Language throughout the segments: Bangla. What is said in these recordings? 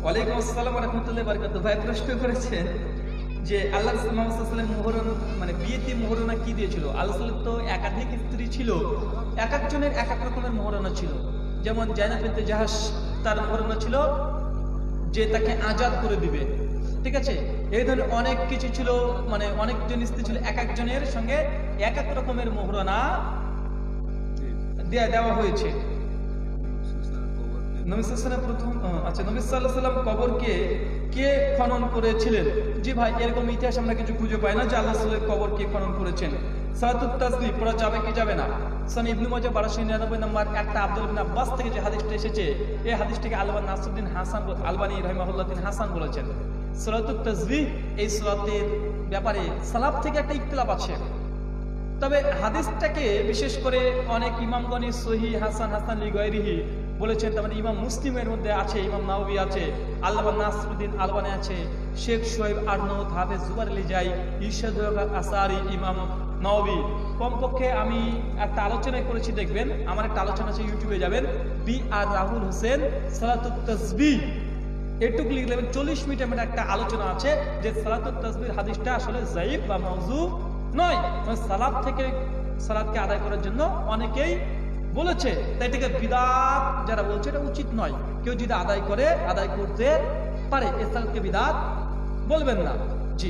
ওয়ালাইকুম আসসালাম ওয়া রাহমাতুল্লাহি ওয়া বারাকাতুহু। ভাই প্রশ্ন করেছেন যে আল্লাহ মুহাম্মদ সাল্লাল্লাহু আলাইহি ওয়াসাল্লাম মোহরণ মানে বিয়েতে মোহরণা কি দিয়েছিল? আল্লাহ সাল্লাল্লাহু তো একাধিক স্ত্রী ছিল, এক একজনের এক এক রকমের মোহরণা ছিল। যেমন জায়নাব বিনতে জাহাশ, তার মোহরণা ছিল যে তাকে আজাদ করে দিবে, ঠিক আছে। এই ধরনের অনেক কিছু ছিল, মানে অনেকজন স্ত্রী ছিল, এক একজনের সঙ্গে এক এক রকমের মোহরণা দেওয়া হয়েছে। নবী সাল্লাল্লাহু আলাইহি ওয়াসাল্লাম প্রথম নবী সাল্লাল্লাহু আলাইহি ওয়াসাল্লাম কবরকে কে খনন করেছিলেন? জি ভাই, এরকম ইতিহাস আমরা কিছু খুঁজে পাই না যে আল্লাহ রাসূলের কবর কে খনন করেছেন। সালাতুত তাসবিহ পড়া যাবে কি যাবে না? সনদ ইবনে মাজাহ 1299 নম্বর একটা আব্দুল ইবনে আব্বাস থেকে যে হাদিসটা এসেছে, এই হাদিসটিকে আলবানী নাসিরউদ্দিন হাসান আলবানী রাহিমাহুল্লাহ তিনি হাসান বলেছেন। সালাতুত তাসবিহ এই সালাতের ব্যাপারে সালাফ থেকে একটা ইখতিলাফ আছে, তবে হাদিসটাকে বিশেষ করে অনেক ইমামগণই সহিহ হাসান লিগায়রিহি বলেছেন। তার মানে ইমাম মুসলিমের মধ্যে আছে, ইমাম নাওয়াবী আছে, আল্লামা নাসিরউদ্দিন আলবানী আছে, শেখ শোয়েব আরনাউত, হাফেজ জুবাইর আলী জাই, ইরশাদ আসারি, ইমাম নাওয়াবী। কমপক্ষে আমি একটা আলোচনা করেছি, দেখবেন আমার একটা আলোচনা আছে, ইউটিউবে যাবেন, বি আর রাহুল হোসেন সালাতুত তাসবিহ, এটুকু লিখলে 40 মিনিটের একটা আলোচনা আছে যে সালাতুত তাসবিহ হাদিসটা আসলে যায়িফ বা মাওযু নয়। সালাত থেকে সালাতকে আদায় করার জন্য অনেকেই বলেছে, তাই থেকে বিদআত যারা বলছে এটা উচিত নয়। কেউ যদি আদায় করতে পারে, এ সালাতকে বিদআত বলবেন না। জি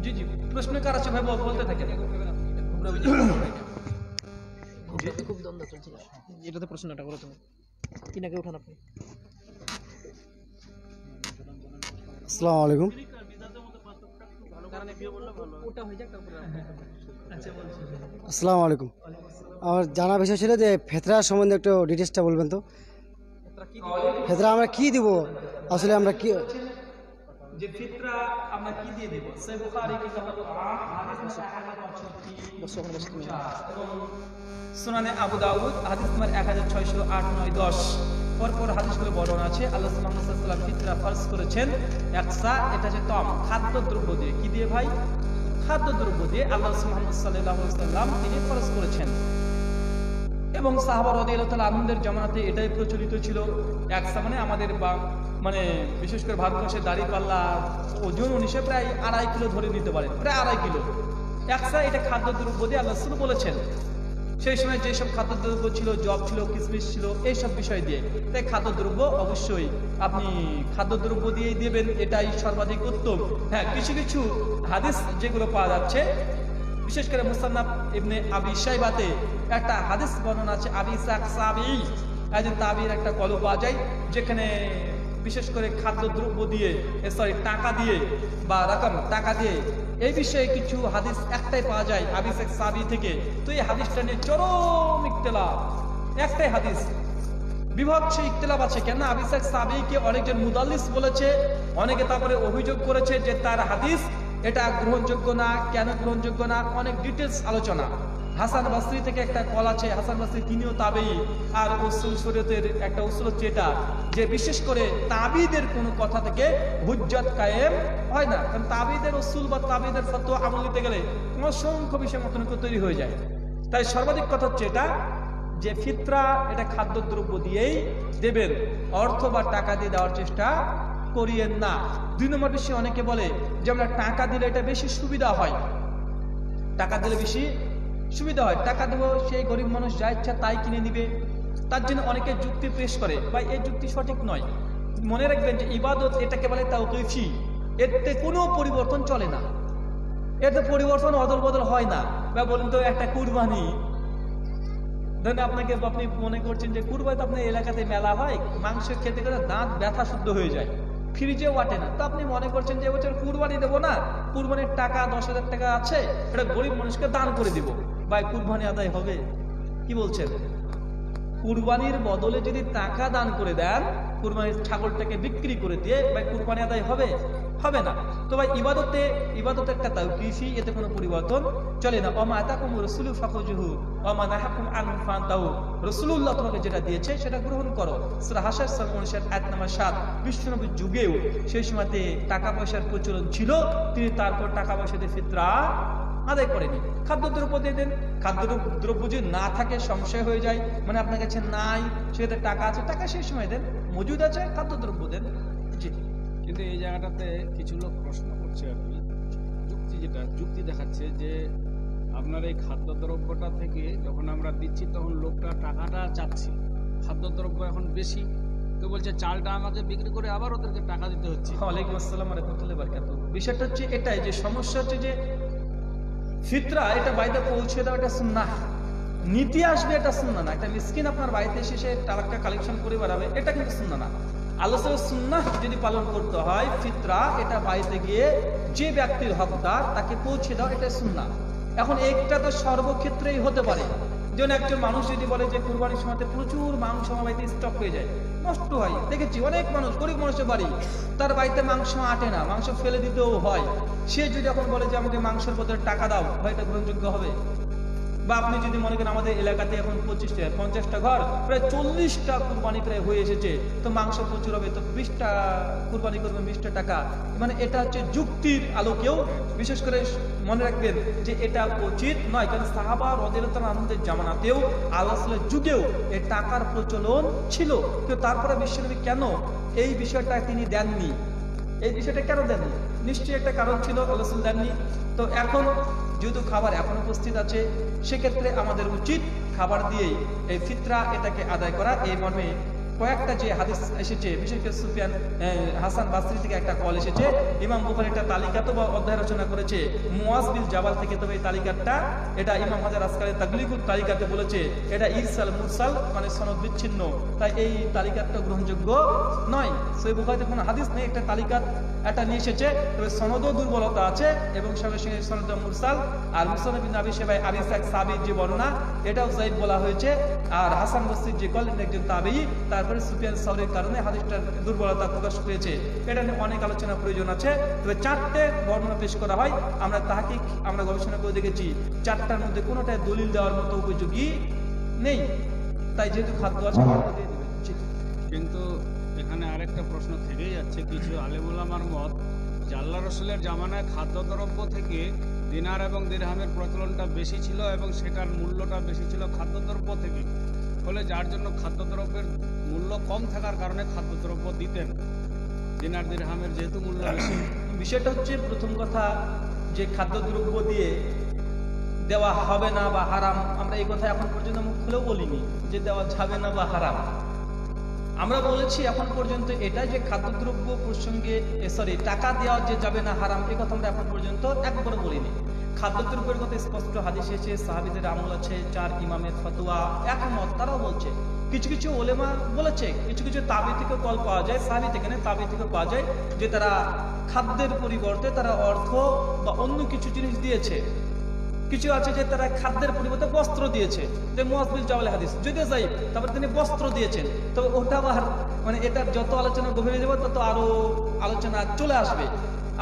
জি জি প্রশ্ন কার আছে ভাই বলতে থাকেন। খুব দ্বন্দ্ব চলছিল, এটাতে প্রশ্নটা করো তুমি, কিনাকে উঠান আপনি। আসসালামু আলাইকুম। আসসালামু আলাইকুম। আমার জানা বিষয় ছিল যে ফেতরা সম্বন্ধে একটু ডিটেলসটা বলবেন তো। ফেতরা আমরা কি দিব আসলে, আমরা কি যে ফিতরা আমরা কি দিয়ে দেব? সহিহ বুখারী কিতাবুল হাদিস সুনানে আবু দাউদ হাদিস নম্বর 1608, 9, 10 পরপর হাদিসগুলো বর্ণনা আছে। আল্লাহ মুহাম্মদ সাল্লাল্লাহু আলাইহি ওয়াসাল্লাম ফিতরা ফরজ করেছেন একসা, এটা হচ্ছে তম, খাদ্যদ্রব্য দিয়ে। কি দিয়ে ভাই? খাদ্যদ্রব্য দিয়ে আল্লাহ মুহাম্মদ সাল্লাল্লাহু আলাইহি ওয়াসাল্লাম তিনি ফরজ করেছেন। এবং সাহাবা রাদিয়াল্লাহু তাআলা আনহুদের জামানাতে এটাই প্রচলিত ছিল। একসা মানে আমাদের মানে বিশেষ করে ভারতবর্ষের দাড়িপাল্লা ওজন অনুসারে প্রায় 2.5 কিলো ধরে নিতে পারেন, প্রায় 2.5 কিলো একসা। এটা খাদ্যদ্রব্য দিয়ে আল্লাহ রাসূল বলেছেন। সেই সময় যেসব খাদ্যদ্রব্য ছিল, জব ছিল, কিসমিস ছিল, এইসব বিষয় দিয়ে। তাই খাদ্যদ্রব্য অবশ্যই আপনি খাদ্যদ্রব্য দিয়েই দেবেন, এটাই সর্বাধিক উত্তম। হ্যাঁ, কিছু কিছু হাদিস যেগুলো পাওয়া যাচ্ছে, বিশেষ করে মুসান্নাফ ইবনে আবি শাইবাতে একটা হাদিস বর্ণনা আছে, আবি ইসহাক সাবি একজন তাবির একটা কল পাওয়া যায়, যেখানে বিশেষ করে খাদ্যদ্রব্য দিয়ে টাকা দিয়ে বা রকম টাকা দিয়ে এই বিষয়ে কিছু হাদিস একটাই পাওয়া যায় আবি ইসহাক সাবি থেকে। তো এই হাদিসটা নিয়ে চরম ইখতিলাফ, একটাই হাদিস, বিভৎস ইখতিলাফ আছে। কেন? আবি ইসহাক সাবিকে অনেকজন মুদাল্লিস বলেছে, অনেকে তারপরে অভিযোগ করেছে যে তার হাদিস এটা গ্রহণযোগ্য না। কেন গ্রহণযোগ্য না? অনেক ডিটেলস আলোচনা। হাসান বসরি থেকে একটা কল আছে, হাসান বসরি তিনিও তাবেঈ। আর উসুল শরীয়তের একটা উসুল হচ্ছে এটা যে বিশেষ করে তাবিদের কোনো কথা থেকে হুজ্জত কায়েম হয় না, কারণ তাবিদের উসুল বা তাবিদের ফতোয়া আমল নিতে গেলে অসংখ্য বিষয় মতনৈক্য তৈরি হয়ে যায়। তাই সর্বাধিক কথা হচ্ছে এটা যে ফিতরা এটা খাদ্যদ্রব্য দিয়েই দেবেন, অর্থ বা টাকা দিয়ে দেওয়ার চেষ্টা করিয়েন না। 2 নম্বর বিষয়, অনেকে বলে যে আমরা টাকা দিলে এটা বেশি সুবিধা হয়, টাকা দিলে বেশি সুবিধা হয়, টাকা দেবো, সেই গরিব মানুষ যা ইচ্ছা তাই কিনে নিবে। তার জন্য অনেকে যুক্তি পেশ করে, ভাই এই যুক্তি সঠিক নয়। মনে রাখবেন যে ইবাদত এটাকে বলে তাওকীফি, এতে কোনো পরিবর্তন চলে না, এতে পরিবর্তন অদল বদল হয় না। বা বলুন তো একটা কুরবানি, ধরেন আপনি মনে করছেন যে কুরবানিতে আপনার এলাকাতে মেলা হয়, মাংস খেতে খেতে দাঁত ব্যথা শুদ্ধ হয়ে যায়, ফ্রিজেও আটে না, তো আপনি মনে করছেন যে এবছর কুরবানি দেবো না, কুরবানির টাকা 10,000 টাকা আছে, এটা গরিব মানুষকে দান করে দিব। ভাই কুরবানি আদায় হবে? কি বলছেন? কুরবানির বদলে যদি টাকা দান করে দেন, কুরবানির ছাগলটাকে বিক্রি করে দিয়ে, ভাই কুরবানি আদায় হবে? হবে না। তো ভাই ইবাদতে একটা তাওকীফি, এতে কোনো পরিবর্তন চলে না। ওমা আতাকুম রাসূলু ফাখুযুহু ওমা নাহাকুম আনহু ফান্তাহু, রাসূলুল্লাহ তোমাকে যেটা দিয়েছে সেটা গ্রহণ করো। সূরা হাসর 49 আয়াত নম্বর 7। বিশ্বনবীর যুগেও সেই সময়তে টাকা পয়সার প্রচলন ছিল, তিনি তারপর টাকা পয়সা দিয়ে ফিতরা আদায় করেনি, খাদ্যদ্রব্য দিয়ে দেন। খাদ্যদ্রব্য যদি না থাকে, সংশয় হয়ে যায়, মানে আপনার কাছে নাই, সেক্ষেত্রে টাকা আছে, টাকা সেই সময় দেন, মজুদ আছে, খাদ্যদ্রব্য দেন। জি। কিন্তু এই জায়গাটাতে কিছু লোক প্রশ্ন করছে আর কি, যুক্তি দেখাচ্ছে যে আপনার এই খাদ্যদ্রব্যটা থেকে যখন আমরা দিচ্ছি তখন লোকটা টাকাটা চাচ্ছে, খাদ্যদ্রব্য এখন বেশি, তো বলছে চালটা আমাকে বিক্রি করে আবার ওদেরকে টাকা দিতে হচ্ছে। ওয়ালাইকুম আসসালাম রাহমাতুল্লাহি ওয়া বারাকাতুহু। বিষয়টা হচ্ছে এটাই, যে সমস্যা হচ্ছে যে ফিতরা এটা বাড়িতে পৌঁছে দেওয়া এটা সুন্নাহ, নীতি আসবে এটা সুন্নাহ না। একটা মিসকিন আপনার বাড়িতে এসে সে টাকা কালেকশন করে বেড়াবে, এটা কিন্তু সুন্নাহ না। আল্লাহর সুন্নাহ যদি পালন করতে হয়, ফিতরা এটা বাড়িতে গিয়ে যে ব্যক্তির হকদার তাকে পৌঁছে দাও, এটা সুন্নাহ। এখন একটা তো সর্বক্ষেত্রেই হতে পারে, যেমন একজন মানুষ যদি বলে যে কুরবানির সময়তে প্রচুর মাংস আমার বাড়িতে স্টক হয়ে যায়, নষ্ট হয়, দেখেছি অনেক মানুষ, গরিব মানুষের বাড়ি, তার বাড়িতে মাংস আটে না, মাংস ফেলে দিতেও হয়, সে যদি এখন বলে যে আমাকে মাংসের বদলে টাকা দাও, হয় এটা গ্রহণযোগ্য হবে? বা আপনি যদি মনে করেন আমাদের এলাকাতে এখন 50টা ঘর, প্রায় 40টা কুরবানি প্রায় হয়ে এসেছে, তো মাংস প্রচুর হবে, তো 20টা কুরবানি করবেন, 20টা টাকা, মানে এটা হচ্ছে যুক্তির আলোকেও বিশেষ করে মনে রাখবেন যে এটা উচিত নয়। কারণ সাহাবা রাদিয়াল্লাহু আনহুদের জামানাতেও আল্লাহ রাসূলের যুগেও এই টাকার প্রচলন ছিল, কিন্তু তারপরে বিশ্বনবী কেন এই বিষয়টা তিনি দেননি? এই বিষয়টা কেন দেননি? নিশ্চয়ই একটা কারণ ছিল, আল্লাহ রাসূল দেননি। তো এখন যেহেতু খাবার এখন উপস্থিত আছে, সেক্ষেত্রে আমাদের উচিত খাবার দিয়েই এই ফিতরা এটাকে আদায় করা। এই মর্মে কয়েকটা যে হাদিস এসেছে, বিশেষ করে সুফিয়ান হাসান বাসরি থেকে একটা কল এসেছে, ইমাম বুখারী একটা তালিকা তো অধ্যায় রচনা করেছে মুয়াজ বিন জাবাল থেকে, তবে এই তালিকাটা এটা ইমাম হাজার আসকারি তাগলিকুত তালিকাতে বলেছে এটা ইরসাল মুরসাল, মানে সনদ বিচ্ছিন্ন, তাই এই তালিকাটা গ্রহণযোগ্য নয়। সহিহ বুখারীতে কোনো হাদিস নেই, একটা তালিকা এটা নিয়ে এসেছে, তবে সনদও দুর্বলতা আছে এবং সঙ্গে সঙ্গে সনদ মুরসাল। আর মুসনাদ বিন আবি শাইবা আবি ইসহাক সাবির যে বর্ণনা, এটাও যায়িফ বলা হয়েছে। আর হাসান বসরির যে কল, একজন তাবেঈ, তারপরে সুফিয়ান সাউরীর কারণে হাদিসটার দুর্বলতা প্রকাশ পেয়েছে। এটা নিয়ে অনেক আলোচনার প্রয়োজন আছে। তবে 4টে বর্ণনা পেশ করা হয়, আমরা তাহকিক আমরা গবেষণা করে দেখেছি, 4টার মধ্যে কোনোটাই দলিল দেওয়ার মতো উপযোগী নেই। তাই যেহেতু খাদ্য আছে, খাদ্য দিয়ে দেবেন। কিন্তু এখানে আরেকটা প্রশ্ন থেকেই যাচ্ছে, কিছু আলেম উলামার মত যে আল্লাহ রসুলের জামানায় খাদ্যদ্রব্য থেকে দিনার এবং দিরহামের প্রচলনটা বেশি ছিল এবং সেটার মূল্যটা বেশি ছিল খাদ্যদ্রব্য থেকে, ফলে যার জন্য খাদ্যদ্রব্যের মূল্য কম থাকার কারণে খাদ্যদ্রব্য দিতেন, দিনার দিরহামের যেহেতু মূল্য বেশি। বিষয়টা হচ্ছে প্রথম কথা যে খাদ্যদ্রব্য দিয়ে দেওয়া হবে না বা হারাম, আমরা এই কথা এখন পর্যন্ত মুখ খুলেও বলিনি যে দেওয়া যাবে না বা হারাম। আমরা বলেছি এখন পর্যন্ত এটা যে খাদ্যদ্রব্য প্রসঙ্গে টাকা দেওয়া যে যাবে না হারাম, এই কথা আমরা এখন পর্যন্ত একবার বলিনি। খাদ্যদ্রব্যের কথা স্পষ্ট হাদিস এসেছে, সাহাবীদের আমল আছে, 4 ইমামের ফতোয়া একমত, তারাও বলছে। কিছু কিছু ওলেমা বলেছে, কিছু কিছু তাবি থেকে কল পাওয়া যায়, সাহাবী থেকে না তাবি থেকে পাওয়া যায়, যে তারা খাদ্যের পরিবর্তে তারা অর্থ বা অন্য কিছু জিনিস দিয়েছে। কিছু আছে যে তারা খাদ্যের পরিবর্তে বস্ত্র দিয়েছে, যে মুয়াজ বিন জাবাল হাদিস যদিও যাই, তারপরে তিনি বস্ত্র দিয়েছেন। তবে ওটা আবার মানে এটার যত আলোচনা গভীরে যাবে তত আরো আলোচনা চলে আসবে।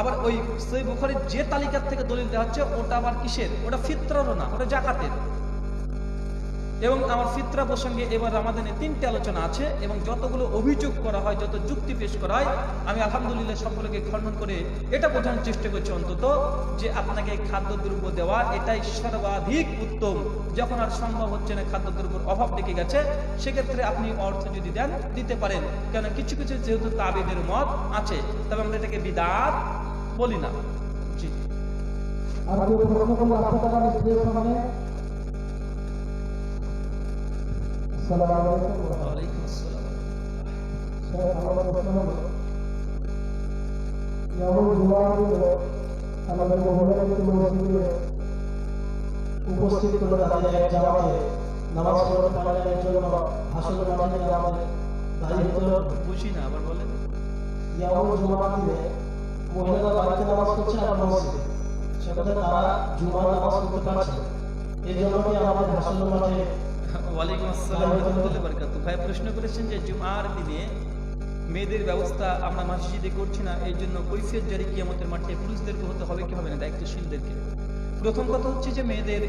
আবার ওই সহিহ বুখারীর যে তালিকার থেকে দলিল দেওয়া হচ্ছে, ওটা আবার কিসের? ওটা ফিতরারও না, ওটা জাকাতের। এবং আমার ফিতরা প্রসঙ্গে এবার রামাদানে 3টে আলোচনা আছে, এবং যতগুলো অভিযোগ করা হয়, যত যুক্তি পেশ করা হয়, আমি আলহামদুলিল্লাহ সকলকে খণ্ডন করে এটা বোঝানোর চেষ্টা করছি অন্তত যে আপনাকে খাদ্যদ্রব্য দেওয়া এটাই সর্বাধিক উত্তম। যখন আর সম্ভব হচ্ছে না, খাদ্যদ্রব্যের অভাব ডেকে গেছে, সেক্ষেত্রে আপনি অর্থ যদি দেন দিতে পারেন, কেন কিছু কিছু যেহেতু তাবিদের মত আছে, তবে আমরা এটাকে বিদআত বলি না। জি। আর কেউ প্রশ্ন করলে আসতে পারেন স্ত্রীর সামনে। আসসালামু আলাইকুম। ওয়ালাইকুম আসসালাম। স্যার, আমার প্রশ্ন হলো, ইয়ামুল জুমার দিনে আমাদের মহিলাদের মসজিদে উপস্থিত করে তাদের এক জামাতে নামাজ পড়তে পারার জন্য আসল মাঠে আমাদের দায়িত্ব। বুঝি না, আবার বলেন। ইয়ামুল জুমার দিনে মহিলারা বাড়িতে নামাজ পড়ছে আর মসজিদে, সেখানে তারা জুমার নামাজ পড়তে পারছে, এই জন্য কি আমাদের আসল মাঠে? ওয়ালাইকুম আসসালাম ওয়া রাহমাতুল্লাহি ওয়া বারাকাতুহু। ভাই প্রশ্ন করেছেন যে জুমার দিনে মেয়েদের ব্যবস্থা আমরা মসজিদে করছি না, এই জন্য কৈফিয়ত জারি কিয়ামতের মাঠে পুরুষদেরকে হতে হবে কি হবে না, দায়িত্বশীলদেরকে। প্রথম কথা হচ্ছে যে মেয়েদের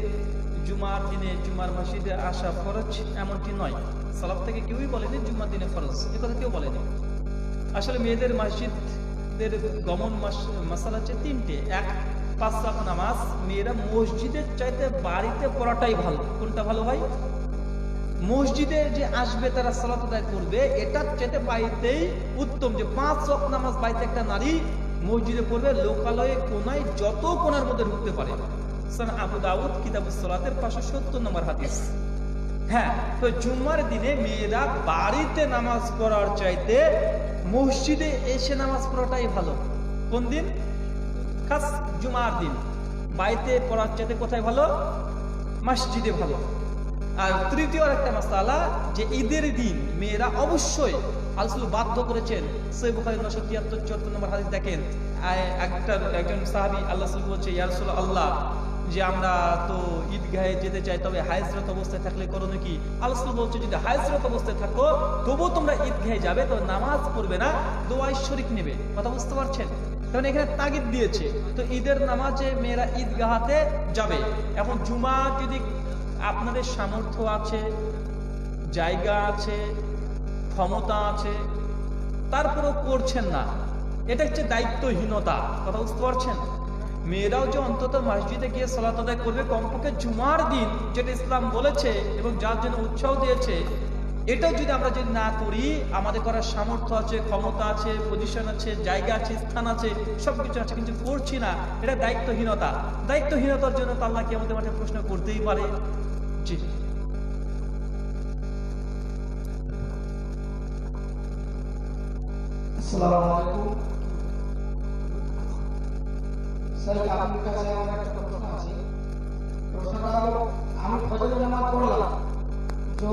জুমার দিনে জুমার মসজিদে আসা ফরজ এমনটি নয়। সালাফ থেকে কেউই বলেনি জুমার দিনে ফরজ, এ কথা কেউ বলেনি। আসলে মেয়েদের মসজিদের গমন মাসালা হচ্ছে 3টে। এক, 5 ওয়াক্ত নামাজ মেয়েরা মসজিদের চাইতে বাড়িতে পড়াটাই ভালো। কোনটা ভালো ভাই? মসজিদে যে আসবে তারা সালাত আদায় করবে, এটার চাইতে বাড়িতেই উত্তম। যে 5 ওয়াক্ত নামাজ বাড়িতে একটা নারী মসজিদে পড়বে, লোকালয়ে কোনায় যত কোনার মধ্যে ঢুকতে পারে। সুনান আবু দাউদ কিতাবুস সালাতের 570 নম্বর হাদিস। হ্যাঁ, তো জুম্মার দিনে মেয়েরা বাড়িতে নামাজ পড়ার চাইতে মসজিদে এসে নামাজ পড়াটাই ভালো। কোন দিন? খাস জুমার দিন। বাড়িতে পড়ার চাইতে কোথায় ভালো? মসজিদে ভালো। আর তৃতীয় একটা মাসালা, যে ঈদের দিন মেয়েরা অবশ্যই আল্লাহ বাধ্য করেছেন। সহিহ বুখারী 973 নম্বর হাদিস দেখেন, একজন সাহাবী আল্লাহ রাসূল বলছে, ইয়া রাসূলুল্লাহ, যে আমরা তো ঈদগাহে যেতে চাই, তবে হায়জরত অবস্থায় থাকলে করণীয় কি? আল্লাহ রাসূল বলছে, যদি হায়জরত অবস্থায় থাকো তবুও তোমরা ঈদগাহে যাবে, তো নামাজ পড়বে না, দোয়ায় শরীক নেবে। কথা বুঝতে পারছেন? কারণ এখানে তাগিদ দিয়েছে। তো ঈদের নামাজে মেয়েরা ঈদগাহাতে যাবে। এখন জুমা যদি আপনাদের সামর্থ্য আছে, জায়গা আছে, ক্ষমতা আছে, তারপরেও করছেন না, এটা হচ্ছে দায়িত্বহীনতা। কথা বুঝতে পারছেন? মেয়েরাও যে অন্তত মসজিদে গিয়ে সালাত আদায় করবে কমপক্ষে জুমার দিন, যেটা ইসলাম বলেছে এবং যার জন্য উৎসাহ দিয়েছে, এটাও যদি আমরা যদি না করি, আমাদের করার সামর্থ্য আছে, ক্ষমতা আছে, পজিশন আছে, জায়গা আছে, স্থান আছে, সবকিছু আছে, কিন্তু করছি না, এটা দায়িত্বহীনতা। দায়িত্বহীনতার জন্য তো আল্লাহ কিয়ামতের মাঠে প্রশ্ন করতেই পারে। জি, আসসালামু আলাইকুম স্যার, আপনার কাছে আমার একটা প্রশ্ন আছে। প্রশ্নটা হলো, আমি ফজরের নামাজ পড়লাম, তো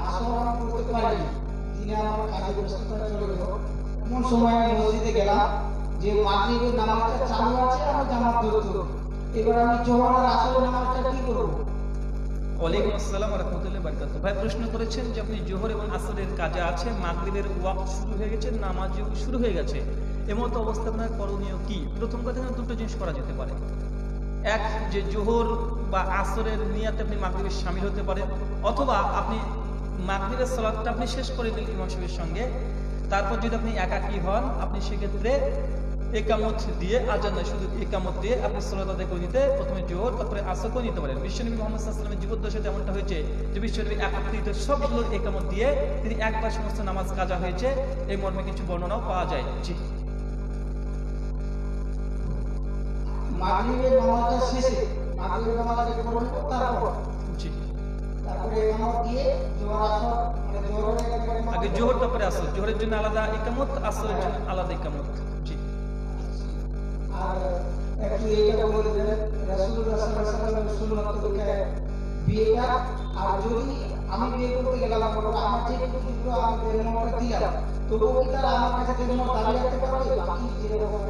আসর আমি পড়তে পারিনি, দিনে আমার কাজে ব্যস্ততা চলে গেল। এমন সময় আমি মসজিদে গেলাম, যে মাগরিবের নামাজটা চালু আছে, আমি জামাত ধরতে হবে। এবার আমি জোহর আর আসরের নামাজটা কি করব? ওয়ালাইকুম আসসালাম ওয়া রাহমাতুল্লাহি ওয়া বারাকাতুহু। ভাই প্রশ্ন করেছেন যে আপনি জোহর এবং আসরের কাজে আছে, মাগরিবের ওয়াক্ত শুরু হয়ে গেছে, নামাজও শুরু হয়ে গেছে, এমত অবস্থা আপনার করণীয় কি? প্রথম কথা, দুটো জিনিস করা যেতে পারে। এক, যে জোহর বা আসরের নিয়াতে আপনি মাগরিবের শামিল হতে পারেন, অথবা আপনি মাগরিবের সালাতটা আপনি শেষ করে দিলেন ইমাম সাহেবের সঙ্গে। তারপর যদি আপনি একাকী হন, আপনি সেক্ষেত্রে একামত দিয়ে, আজান নয়, শুধু একামত দিয়ে আপনি সালাত আদায় করে নিতে, প্রথমে জোহর তারপরে আসর করে নিতে পারেন। বিশ্বনবী মুহাম্মদ সাল্লাল্লাহু আলাইহি ওয়াসাল্লামের জীবদ্দশায় তেমনটা হয়েছে যে বিশ্বনবী একত্রিত সবগুলোর একামত দিয়ে তিনি একবার সমস্ত নামাজ কাজা হয়েছে, এই মর্মে কিছু বর্ণনাও পাওয়া যায়। জি, মাগরিবের নামাজটা শেষে, মাগরিবের নামাজটা পড়ব, তারপর জি, তারপরে একামত দিয়ে জোহর আসর, মানে জোহরের একবারে আগে জোহর তারপরে আসর, জোহরের জন্য আলাদা একামত, আসরের জন্য আলাদা একামত। জি, আর একটু এইটা বলে দেন, রাসূলুল্লাহ সাল্লাল্লাহু আলাইহি ওয়াসাল্লামের সুন্নাত তরিকায় বিয়েটা, আর যদি আমি বিয়ে করতে গেলাম, আমার যে কিছু আমি দেনমোহরটা দিলাম, তবুও কি তারা আমার কাছে দেনমোহর দাবি রাখতে পারবে? বাকি যেরকম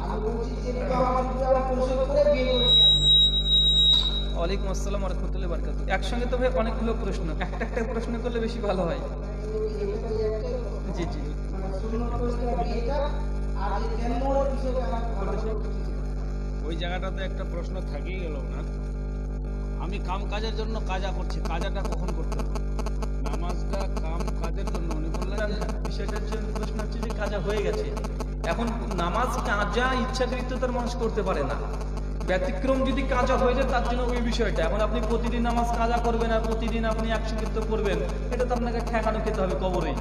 আমি বলছি, যেটা আমার যদি পরিশোধ করে বিয়ে করে নিয়ে আসবে। ওয়ালাইকুম আসসালাম ওয়া রাহমাতুল্লাহি ওয়া বারাকাতুহু। একসঙ্গে তো ভাই অনেকগুলো প্রশ্ন, একটা একটা প্রশ্ন করলে বেশি ভালো হয়। জি জি, মানে সুন্নাত তরিকায় বিয়েটা আর যে দেনমোহরের বিষয়টা আমার ভালো করে ওই জায়গাটাতে একটা প্রশ্ন থেকেই গেল না। আমি কাম কাজের জন্য কাজা করছি, কাজাটা কখন করতে হবে? নামাজটা কাম কাজের জন্য, উনি বললেন যে বিষয়টা হচ্ছে, প্রশ্ন হচ্ছে যে কাজা হয়ে গেছে, এখন নামাজ কাজা ইচ্ছাকৃততার মানুষ করতে পারে না, ব্যতিক্রম যদি কাজা হয়ে যায় তার জন্য ওই বিষয়টা। এখন আপনি প্রতিদিন নামাজ কাজা করবেন আর প্রতিদিন আপনি একসঙ্গিত করবেন, এটা তো আপনাকে ঠেকানো খেতে হবে কবরে,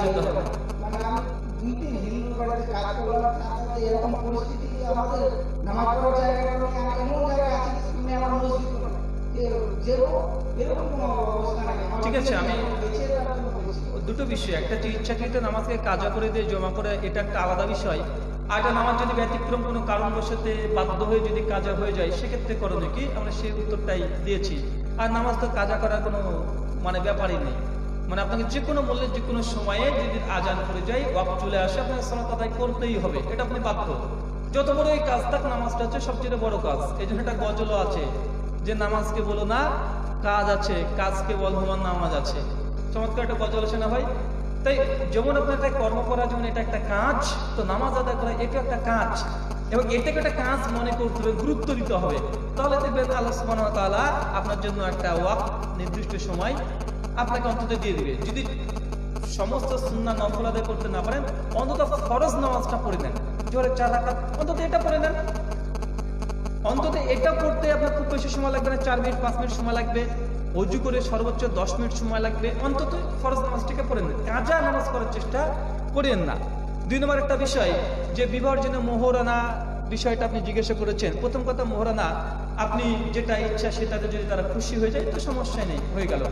যেতে হবে। মানে আমি দুই তিন হিন্দু বাড়িতে কাজ করলাম, তাতে এরকম পরিস্থিতি যে আমাদের নামাজ পড়ার জায়গাটা এমন জায়গায় আছে সামনে আমার মসজিদ এরকম কোনো অবস্থা নাই। ঠিক আছে, আমি বেঁচে রাখার জন্য বলছি। দুটো বিষয়, একটা হচ্ছে ইচ্ছাকৃত নামাজকে কাজা করে দিয়ে জমা করে, এটা একটা আলাদা বিষয়। আর একটা নামাজ যদি ব্যতিক্রম কোনো কারণবশতে বাধ্য হয়ে যদি কাজা হয়ে যায়, সেক্ষেত্রে করণীয় কি, আমরা সেই উত্তরটাই দিয়েছি। আর নামাজ তো কাজা করার কোনো মানে ব্যাপারই নেই, মানে আপনাকে যে কোনো মূল্যে যে কোনো সময়ে যদি আজান করে যায়, ওয়াক্ত চলে আসে, আপনাকে সালাত আদায় করতেই হবে, এটা আপনি বাধ্য। যত বড় এই কাজ থাক, নামাজটা হচ্ছে সবচেয়ে বড় কাজ। এই জন্য একটা গজলও আছে যে নামাজকে বলো না কাজ আছে, কাজকে বল তোমার নামাজ আছে। চমৎকার একটা গজল আছে না ভাই? তাই যেমন আপনার একটা কর্ম করা, যেমন এটা একটা কাজ, তো নামাজ আদায় করা এটা একটা কাজ, এবং এটাকে একটা কাজ মনে করতে হবে, গুরুত্ব দিতে হবে। তাহলে দেখবেন আল্লাহ সুবহানাহু ওয়া তাআলা আপনার জন্য একটা ওয়াক্ত নির্দিষ্ট সময় আপনাকে অন্তত দিয়ে দিবে। যদি সমস্ত সুন্নাহ নফল আদায় করতে না পারেন, অন্তত ফরজ নামাজটা পড়ে নেন, জোহরের 4 রাকাত অন্তত এটা পড়ে নেন। অন্তত এটা পড়তে আপনার খুব বেশি সময় লাগবে না, 4 মিনিট 5 মিনিট সময় লাগবে। অজু করে সর্বোচ্চ 10 মিনিট সময় লাগবে। অন্তত ফরজ নামাজটাকে পড়েন, কাজা নামাজ করার চেষ্টা করেন না। 2 নম্বর একটা বিষয় যে বিবাহের জন্য মোহরানা বিষয়টা আপনি জিজ্ঞাসা করেছেন। প্রথম কথা, মোহরানা আপনি যেটা ইচ্ছা সেটাতে যদি তারা খুশি হয়ে যায় তো সমস্যা নেই, হয়ে গেল।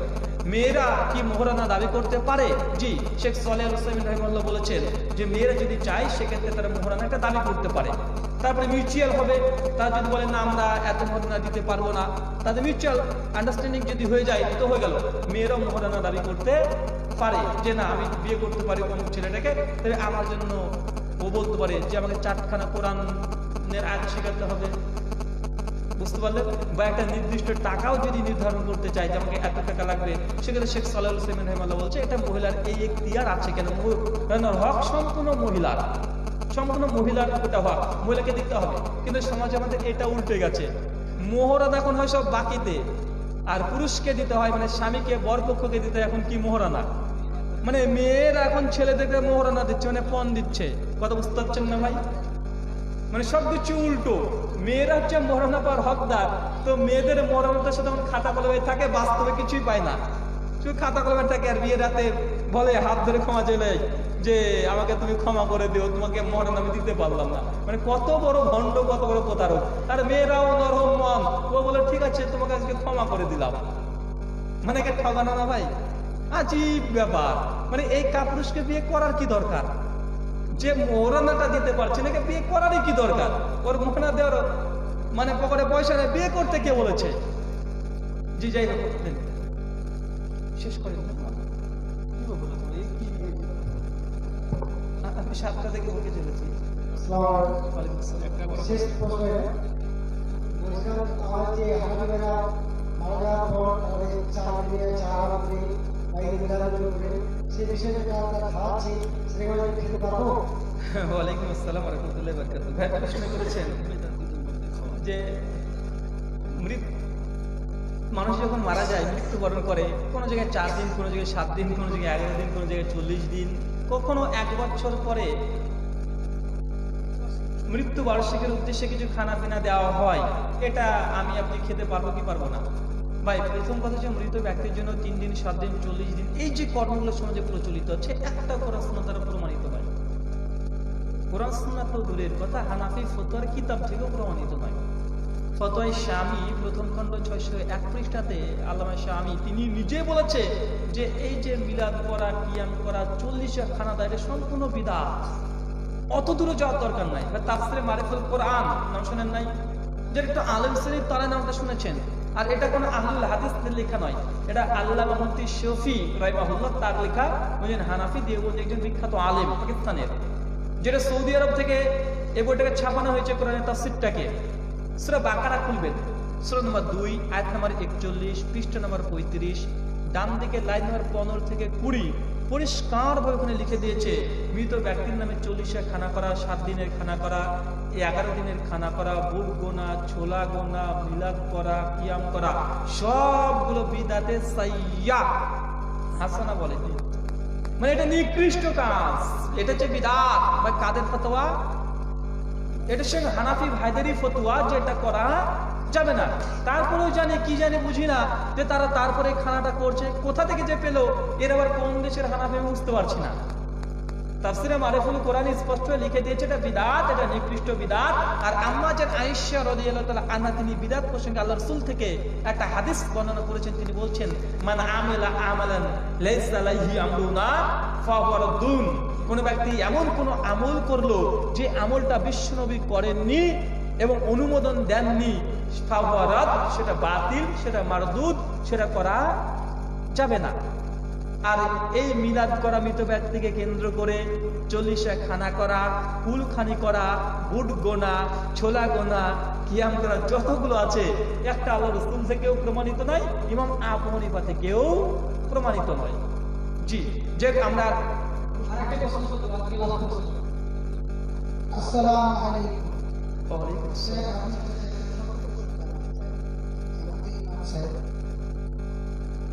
মেয়েরা কি মোহরানা দাবি করতে পারে? জি, শেখ সালেহ আল উসাইমিন রাহিমাহুল্লাহ বলেছেন যে মেয়েরা যদি চায় সেক্ষেত্রে তারা মোহরানা একটা দাবি করতে পারে। তারপরে মিউচুয়াল হবে, তারা যদি বলে না আমরা এত মোহরানা দিতে পারবো না, তাদের মিউচুয়াল আন্ডারস্ট্যান্ডিং যদি হয়ে যায় তো হয়ে গেল, মেয়েরাও মোহরানা দাবি করতে পারে যে না আমি বিয়ে করতে পারি অমুক ছেলেটাকে, তবে আমার জন্য ও বলতে পারে যে আমাকে 4খানা কোরআনের আয়াত শেখাতে হবে, বুঝতে পারলেন? বা একটা নির্দিষ্ট টাকাও যদি নির্ধারণ করতে চাই যে আমাকে এত টাকা লাগবে, সেক্ষেত্রে শেখ সালেহ আল উসাইমিন রাহিমাহুল্লাহ বলছে এটা মহিলার এই এখতিয়ার আছে। কেন? মোহরানার হক সম্পূর্ণ মহিলার, সম্পূর্ণ মহিলার ওটা হক, মহিলাকে দিতে হবে। কিন্তু সমাজে আমাদের এটা উল্টে গেছে, মোহরানা এখন হয় সব বাকিতে, আর পুরুষকে দিতে হয়, মানে স্বামীকে বরপক্ষকে দিতে হয় এখন কি মোহরানা, মানে মেয়েরা এখন ছেলেদেরকে মোহরানা দিচ্ছে, মানে পণ দিচ্ছে। কথা বুঝতে পারছেন না ভাই? মানে সবকিছু উল্টো, মেয়েরা হচ্ছে মোহরানা পাওয়ার হকদার, তো মেয়েদের মোহরানাটার সাথে খাতা কলমে থাকে, বাস্তবে কিছুই পায় না, শুধু খাতা কলমে থাকে। আর বিয়ে রাতে বলে হাত ধরে ক্ষমা চলে যে আমাকে তুমি ক্ষমা করে দিও, তোমাকে মোহরানা আমি দিতে পারলাম না। মানে কত বড় ভণ্ড, কত বড় প্রতারক। আর মেয়েরাও নরম মন, ও বলে ঠিক আছে তোমাকে আজকে ক্ষমা করে দিলাম। মানে কে ঠগানো না ভাই? আজীব ব্যাপার। মানে এই কাপুরুষকে বিয়ে করার কি দরকার? যে মোহরানাটা দিতে পারছে না, বিয়ে করারই কি দরকার? ওর মোহরানা দেওয়ার মানে পকেটে পয়সা নেই, বিয়ে করতে কে বলেছে? জি যাই হোক, শেষ করেন আপনি 7টা থেকে বকে চলেছি। শেষ প্রশ্ন বলছিলাম, আমার যে হানাফিরা মারা যাওয়ার পর তাদের সেই বিষয়ে তারা খাওয়াচ্ছে, সেগুলো আমি খেতে পারবো? ওয়ালাইকুম আসসালাম ওয়া রাহমাতুল্লাহি ওয়া বারাকাতুহু। ভাই প্রশ্ন করেছেন যে মানুষ যখন মারা যায়, মৃত্যুবরণ করে, কোনো জায়গায় 4 দিন, কোনো জায়গায় 7 দিন, কোনো জায়গায় 11 দিন, কোনো জায়গায় 40 দিন, কখনো 1 বছর পরে মৃত্যু বার্ষিকের উদ্দেশ্যে কিছু খানা পিনা দেওয়া হয়, এটা আমি আপনি খেতে পারবো কি পারবো না? ভাই প্রথম কথা হচ্ছে মৃত ব্যক্তির জন্য 3 দিন, 7 দিন, 40 দিন এই যে কর্মগুলো সমাজে প্রচলিত হচ্ছে, একটা কোরআন সুন্নাহ দ্বারা প্রমাণিত নয়। কোরআন সুন্নাহ তো দূরের কথা, হানাফি ফতোয়ার কিতাব থেকেও প্রমাণিত নয়। ফতোয়ায়ে শামী প্রথম খণ্ড 601 পৃষ্ঠাতে আল্লামা শামী তিনি নিজে বলেছে যে এই যে মিলাদ করা, কিয়াম করা, 40 খানা দেওয়া, এটা সম্পূর্ণ বিদআত, অত দূরে যাওয়ার দরকার নাই। তাফসিরে মারিফুল কোরআন নাম শুনেন নাই? যে একটু আলেম শ্রেণীর তারা নামটা শুনেছেন। আর এটা কোনো আহলুল হাদিসদের লেখা নয়, এটা আল্লামা মুফতি শফি রাহিমাহুল্লাহ তার লেখা। বুঝলেন, হানাফি দেওবন্দি একজন বিখ্যাত আলেম পাকিস্তানের, যেটা সৌদি আরব থেকে এই বইটাকে ছাপানো হয়েছে, কোরআনের তাফসিরটাকে। সূরা বাকারা খুলবেন, সূরা নম্বর 2 আয়াত নম্বর 41, পৃষ্ঠা নম্বর 35, ডান দিকে লাইন নম্বর 15 থেকে 20 পরিষ্কার ভাবে ওখানে লিখে দিয়েছে মৃত ব্যক্তির নামে 40 খানা করা, 7 দিনের খানা করা, 11 দিনের খানা করা, বুট গোনা, ছোলা গোনা, মিলাদ করা, কিয়াম করা, সবগুলো বিদাতে সাইয়্যা হাসানা বলে। মানে এটা নিকৃষ্ট কাজ, এটা হচ্ছে বিদআত। বা কাদের ফতোয়া? এটা সে হানাফি ভাইদেরই ফতোয়া যে এটা করা যাবে না। তারপরেও জানি কি জানি বুঝি না যে তারা তারপরে খানাটা করছে, কোথা থেকে যে পেলো, এর আবার কোন দেশের হানাফি আমি বুঝতে পারছি না। তাফসিরে মারিফুল কোরআন স্পষ্ট লিখে দিয়েছে এটা বিদআত, এটা নিকৃষ্ট বিদআত। আর আম্মা জান আয়েশা রাদিয়াল্লাহু তাআলা আনহা তিনি বিদআত প্রসঙ্গে আল্লাহর রাসূল থেকে একটা হাদিস বর্ণনা করেছেন। তিনি বলছেন, মান আমিলা আমালান লাইসা আলাইহি আমরুনা ফাহুয়া রাদ্দুন। কোন ব্যক্তি এমন কোন আমল করলো যে আমলটা বিশ্বনবী করেননি এবং অনুমোদন দেননি, ফাহুয়া রাদ, সেটা বাতিল, সেটা মারদুদ, সেটা করা যাবে না। আর এই মিলাদ করা, মৃত ব্যক্তিকে কেন্দ্র করে 40 খানা করা, কুলখানি করা, বুট গোনা, ছোলা গোনা, কিয়াম করা, যতগুলো আছে একটা আল্লাহর রাসূল থেকেও প্রমাণিত নয়, ইমাম আবু হানিফা থেকেও প্রমাণিত নয়। জি, যে আমরা আরেকটা প্রশ্ন করতে পারি। আসসালামু আলাইকুম। ওয়ালাইকুম আসসালাম।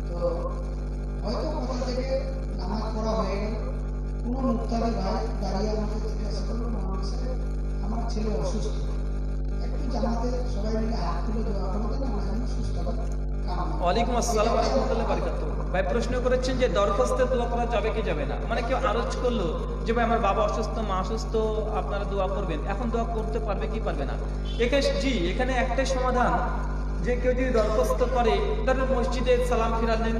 তো হয়তো কোথা থেকে নামাজ পড়া হয়ে গেল, কোনো মুক্তারি ভাই দাঁড়িয়ে আমাকে জিজ্ঞাসা করলো, আমার ছেলে অসুস্থ, একটু জামাতে সবাই ওয়ালাইকুম আসসালাম ওয়া রাহমাতুল্লাহি ওয়া বারাকাতুহু। ভাই প্রশ্ন করেছেন যে দরখাস্তে দোয়া করা যাবে কি যাবে না, মানে কেউ আরজ করলো যে ভাই আমার বাবা অসুস্থ, মা অসুস্থ, আপনারা দোয়া করবেন, এখন দোয়া করতে পারবে কি পারবে না? এখানে একটাই সমাধান, যে কেউ যদি দরখাস্ত করে, ধরেন মসজিদে সালাম ফিরালেন,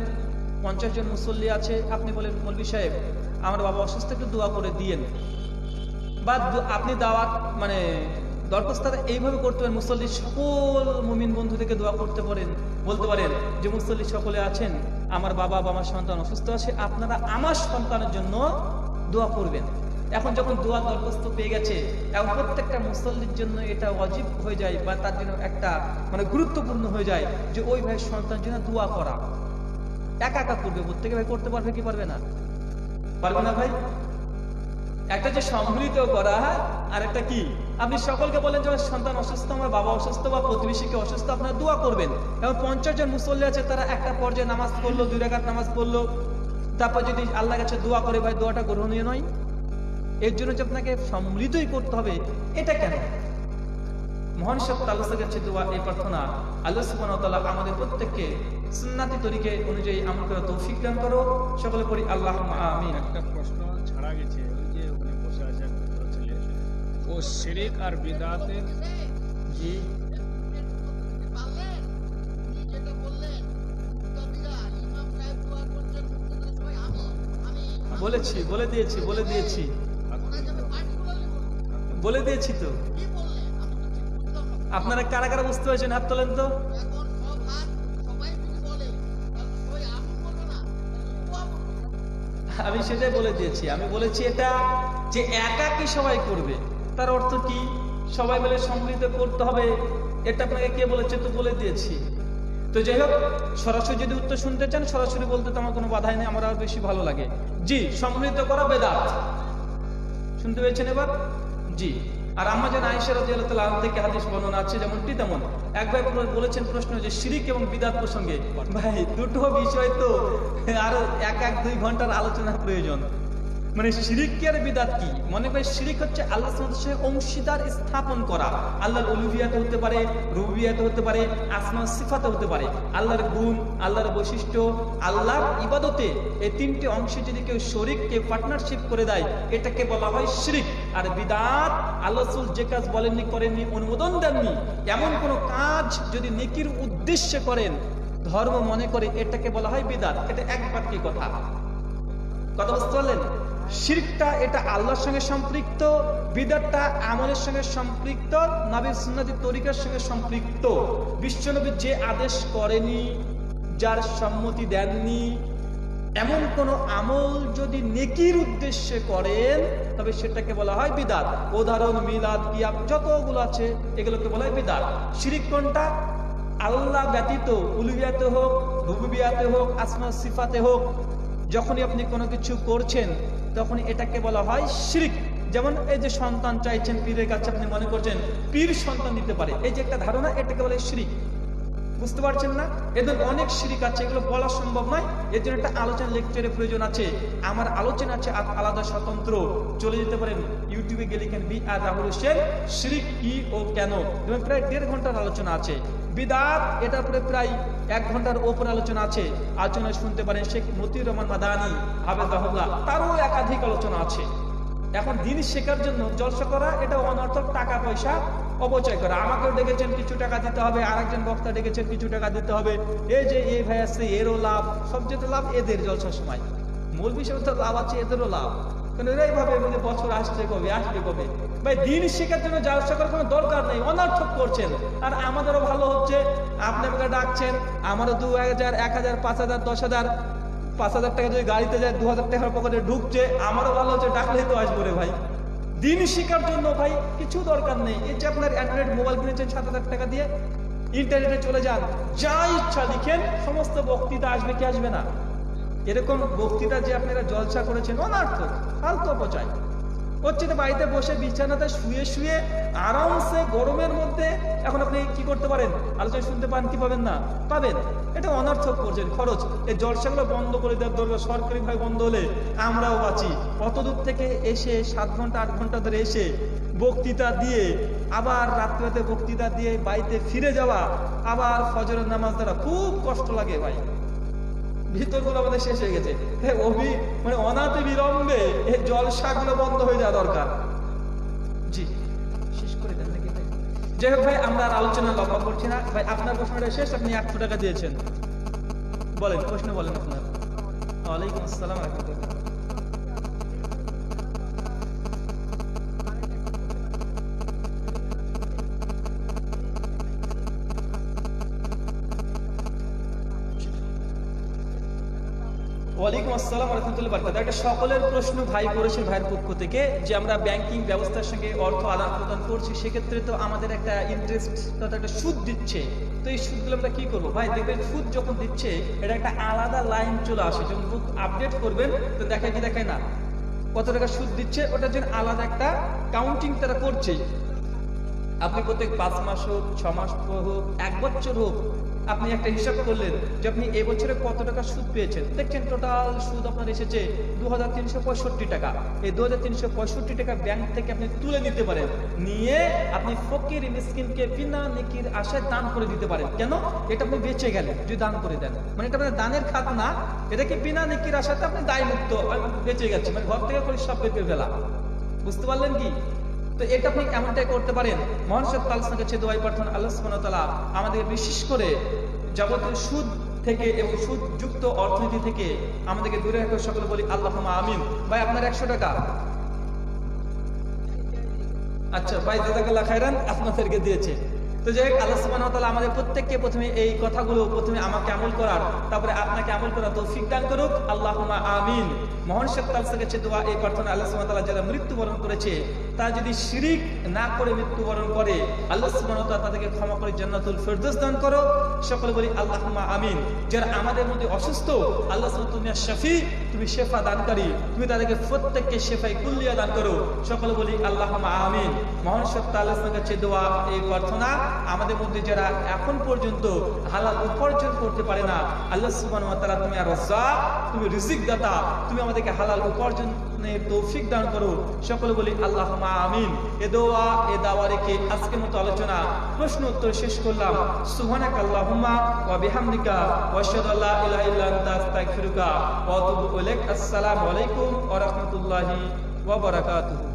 50 জন মুসল্লি আছে, আপনি বলেন মৌলভী সাহেব আমার বাবা অসুস্থ, একটু দোয়া করে দিয়েন, বা আপনি দাওয়াত মানে দরখাস্তটা এইভাবে করতে পারেন, মুসল্লি সকল মুমিন বন্ধু থেকে দোয়া করতে পারেন, বলতে পারেন যে মুসল্লি সকলে আছেন, আমার বাবা বা আমার সন্তান অসুস্থ আছে, আপনারা আমার সন্তানের জন্য দোয়া করবেন। এখন যখন দোয়া দরখাস্ত পেয়ে গেছে, এখন প্রত্যেকটা মুসল্লির জন্য এটা ওয়াজিব হয়ে যায়, বা তার জন্য একটা মানে গুরুত্বপূর্ণ হয়ে যায় যে ওই ভাইয়ের সন্তানের জন্য দোয়া করা। একা একা করবে, প্রত্যেকে ভাই করতে পারবে কি পারবে না? পারবে না ভাই? একটা যে সম্মিলিত করা, আর একটা কি আপনি সকলকে বলেন যে আমার সন্তান অসুস্থ, আমার বাবা অসুস্থ, বা প্রতিবেশীকে অসুস্থ, আপনারা দোয়া করবেন। এবং 50 জন মুসল্লি আছে, তারা একটা পর্যায়ে নামাজ পড়লো, 2 রাকাত নামাজ পড়লো, তারপর যদি আল্লাহর কাছে দোয়া করে, ভাই দোয়াটা গ্রহণীয় নয়? এর জন্য যে আপনাকে সম্মিলিতই করতে হবে, এটা কেন? মহান সত্য আল্লাহর কাছে দোয়া, এই প্রার্থনা, আল্লাহ সুবহানাহু ওয়া তাআলা আমাদের প্রত্যেককে সুন্নাতি তরিকে অনুযায়ী আমল করার তৌফিক দান করো। সকলে পড়ি আল্লাহুম্মা আমিন। একটা প্রশ্ন ছাড়া গেছে, ওই যে ওখানে বসে আছে একটা ছেলে, ও শিরিক আর বিদআতের জি বলেছি, বলে দিয়েছি তো। আপনারা কারা কারা বুঝতে পেরেছেন হাত তোলেন তো। আমি সেটাই বলে দিয়েছি। আমি বলেছি এটা যে একা কি সবাই করবে, তার অর্থ কি সবাই মিলে সম্মিলিত করতে হবে, এটা আপনাকে কে বলেছে তো বলে দিয়েছি। তো যাই হোক, সরাসরি যদি উত্তর শুনতে চান সরাসরি বলতে তো আমার কোনো বাধাই নেই, আমার আর বেশি ভালো লাগে। জি, সম্মিলিত করা বেদাত, শুনতে পেয়েছেন এবার? জি। আর আম্মা জান আয়েশা রাদিয়াল্লাহু তাআলা আনহা থেকে হাদিস বর্ণনা আছে যেমনটি তেমন। এক ভাই বলেছেন প্রশ্ন যে শিরিক এবং বিদআত প্রসঙ্গে, ভাই দুটো বিষয় তো আরো 1-2 ঘন্টার আলোচনার প্রয়োজন। মানে শিরিক কি আর বিদআত কি? মনে করে শিরিক হচ্ছে আল্লাহর সাথে অংশীদার স্থাপন করা। আল্লাহর উলুহিয়াতে হতে পারে, রুবুবিয়াতে হতে পারে, আসমা সিফাতে হতে পারে। আল্লাহর গুণ, আল্লাহর বৈশিষ্ট্য, আল্লাহর ইবাদতে এই 3টে অংশে যদি কেউ শরীককে পার্টনারশিপ করে দেয়, এটাকে বলা হয় শিরিক। আর বিদআত, আল্লাহ রাসূল যে কাজ বলেননি, করেননি, অনুমোদন দেননি, এমন কোনো কাজ যদি নেকির উদ্দেশ্যে করেন, ধর্ম মনে করে, এটাকে বলা হয় বিদআত। এটা এক বাক্যে কথা বুঝতে পারলেন? শিরকটা এটা আল্লাহর সঙ্গে সম্পৃক্ত, বিদআতটা আমলের সঙ্গে সম্পৃক্ত, নবীর সুন্নতি তরিকার সঙ্গে সম্পৃক্ত। বিশ্বনবী যে আদেশ করেনি, যার সম্মতি দেননি, এমন কোন আমল যদি নেকির উদ্দেশ্যে করেন, তবে সেটাকে বলা হয় বিদআত। উদাহরণ মিলাদ, কিয়াম, যতগুলো আছে এগুলোকে বলা হয় বিদআত। শিরক কোনটা? আল্লাহ ব্যতীত, উলুহিয়াতে হোক, রুবুবিয়াতে হোক, আসমা সিফাতে হোক, যখনই আপনি কোনো কিছু করছেন তখন এটাকে বলা হয় শিরক। যেমন এই যে সন্তান চাইছেন পীরের কাছে, আপনি মনে করছেন পীর সন্তান দিতে পারে, এই যে একটা ধারণা, এটাকে বলে শিরক। বুঝতে পারছেন না? এদের অনেক শিরক আছে, এগুলো বলা সম্ভব নয়। এর জন্য একটা আলোচনা, লেকচারের প্রয়োজন আছে। আমার আলোচনা আছে আলাদা স্বতন্ত্র, চলে যেতে পারেন ইউটিউবে গেলে, লিখেন বি.আর. রাহুল হোসেন, শিরক কি ও কেন, প্রায় 1.5 ঘন্টার আলোচনা আছে। বিদআত, এটার উপরে প্রায় 1 ঘন্টার ওপর আলোচনা আছে। আলোচনা শুনতে পারেন শেখ মতিউর রহমান মাদানী হাফেজাহুল্লাহ, তারও একাধিক আলোচনা আছে। এখন দিন শেখার জন্য জলসা করা, এটা অনর্থক টাকা পয়সা অপচয় করা। আমাকেও ডেকেছেন, কিছু টাকা দিতে হবে, আরেকজন বক্তা ডেকেছেন, কিছু টাকা দিতে হবে। এই যে এই ভাই আসছে, এরও লাভ, সবচেয়ে লাভ এদের জলসার সময়। মৌলভী সাহেব তো লাভ আছে, এদেরও লাভ, কারণ এরাই ভাবে বছর আসবে কবে। ভাই দিন শেখার জন্য জলসা করার কোনো দরকার নেই, অনর্থক করছেন। আর আমাদেরও ভালো হচ্ছে, আপনি আমাকে ডাকছেন, আমারও 2000, 1000, 5000, 10,000, 5000 টাকা যদি গাড়িতে যায়, 2000 টাকার পকেটে ঢুকছে, আমারও ভালো হচ্ছে, ডাকলেই তো আসবো রে ভাই। দিন শেখার জন্য ভাই কিছু দরকার নেই। এই যে আপনার অ্যান্ড্রয়েড মোবাইল কিনেছেন 7,000 টাকা দিয়ে, ইন্টারনেটে চলে যান, যা ইচ্ছা লিখেন, সমস্ত বক্তৃতা আসবে কি আসবে না? এরকম বক্তৃতা যে আপনারা জলসা করেছেন, অনর্থক, ফালতু অপচয় হচ্ছে। বাড়িতে বসে বিছানাতে শুয়ে শুয়ে আরামসে গরমের মধ্যে এখন আপনি কি করতে পারেন? আলোচনা শুনতে পান কি পাবেন না? পাবেন। এটা অনর্থক করছেন, খরচ। এই জলসাগুলো বন্ধ করে দেওয়ার দরকার, সরকারিভাবে বন্ধ হলে আমরাও বাঁচি। কত দূর থেকে এসে 7 ঘন্টা 8 ঘন্টা ধরে এসে বক্তৃতা দিয়ে আবার রাত্রিতে বক্তৃতা দিয়ে বাড়িতে ফিরে যাওয়া, আবার ফজরের নামাজ দ্বারা খুব কষ্ট লাগে ভাই। ভিতরগুলো আমাদের শেষ হয়ে গেছে। মানে অনাতে বিলম্বে এই জলসাগুলো বন্ধ হয়ে যাওয়া দরকার। জি, শেষ করে দেন নাকি ভাই? যাই হোক ভাই, আমরা আর আলোচনা লম্বা করছি না ভাই। আপনার প্রশ্নটা শেষ, আপনি 100 টাকা দিয়েছেন, বলেন প্রশ্ন বলেন আপনার। ওয়ালাইকুম আসসালাম ওয়া রাহমাতুল্লাহ। ওয়ালাইকুম আসসালাম ওয়া রাহমাতুল্লাহি ওয়া বারাকাতুহু। একটা সকলের প্রশ্ন ভাই করেছেন ভাইয়ের পক্ষ থেকে, যে আমরা ব্যাংকিং ব্যবস্থার সঙ্গে অর্থ আদান প্রদান করছি, সেক্ষেত্রে তো আমাদের একটা ইন্টারেস্ট, একটা সুদ দিচ্ছে। তো এই সুদগুলো আমরা কি করবো ভাই? দেখবেন সুদ যখন দিচ্ছে এটা একটা আলাদা লাইন চলে আসে, যখন বুক আপডেট করবেন তো দেখায় কি দেখায় না কত টাকা সুদ দিচ্ছে, ওটার জন্য আলাদা একটা কাউন্টিং তারা করছে। আপনি প্রত্যেক 5 মাস হোক, 6 মাস হোক, 1 বছর হোক, আপনি একটা হিসাব করলেন যে আপনি এই বছরে কত টাকা সুদ পেয়েছেন। দেখছেন টোটাল সুদ আপনার এসেছে 2365 টাকা। এই 2365 টাকা ব্যাংক থেকে আপনি তুলে নিতে পারেন, নিয়ে আপনি ফকির মিসকিনকে বিনা নেকির আশায় দান করে দিতে পারেন। কেন? এটা আপনি বেঁচে গেলেন যদি দান করে দেন, মানে এটা আপনার দানের খাত না, এটাকে বিনা নেকির আশাতে আপনি দায় মুক্ত বেঁচে গেছে, মানে ঘর থেকে করে সব বের করে ফেলা। বুঝতে পারলেন কি? তো এটা আপনি এমনটাই করতে পারেন। মহান সত্য আল্লাহর কাছে দোয়া প্রার্থনা, আল্লাহ সুবহানাহু ওয়া তাআলা আমাদের বিশেষ করে যাবতীয় সুদ থেকে এবং সুদ যুক্ত অর্থনীতি থেকে আমাদেরকে দূরে রাখতে সকলে বলি আল্লাহুম্মা আমিন। ভাই আপনার 100 টাকা। আচ্ছা ভাই, জাযাকাল্লাহ খাইরান, আপনাদেরকে দিয়েছে। তো যাই হোক, আল্লাহ সুবহানাহু ওয়া তাআলা আমাদের প্রত্যেককে প্রথমে এই কথাগুলো প্রথমে আমাকে আমল করার, তারপরে আপনাকে আমল করার তৌফিক দান করুক। আল্লাহুম্মা আমিন। মহান সত্য আল্লাহর কাছে দোয়া এই প্রার্থনা, আল্লাহ সুবহানাহু ওয়া তাআলা যারা মৃত্যুবরণ করেছে তারা যদি শিরিক না করে মৃত্যুবরণ করে, আল্লাহ সুবহানাহু ওয়া তাআলা তাদেরকে ক্ষমা করে জান্নাতুল ফেরদৌস দান করো। সকলে বলি আল্লাহুম্মা আমিন। যারা আমাদের মধ্যে অসুস্থ, আল্লাহ সুবহানাহু তুমি শাফি, তুমি শেফা দানকারী, তুমি তাদেরকে প্রত্যেককে শেফায়ে কুল্লিয়া দান করো। সকলে বলি আল্লাহুম্মা আমিন। মহান সত্য আল্লাহর কাছে দোয়া এই প্রার্থনা, আমাদের মধ্যে যারা এখন পর্যন্ত হালাল উপার্জন করতে পারে না, আল্লাহ সুবহানাহু ওয়া তাআলা তুমি আর রাজ্জাক, তুমি রিজিক দাতা, তুমি আমাদেরকে হালাল উপার্জনের তৌফিক দান করো। সকলে বলি আল্লাহুম্মা আমিন। এ দোয়া এ দাওয়া রেখে আজকের মতো আলোচনা প্রশ্ন উত্তর শেষ করলাম। সুবহানাকা আল্লাহুম্মা ওয়া বিহামদিকা ওয়া আশহাদু আল্লা ইলাহা ইল্লা আনতা আস্তাগফিরুকা ওয়া আতুবু ইলাইক। আসসালামু আলাইকুম ওয়া রাহমাতুল্লাহি ওয়া বারাকাতুহু।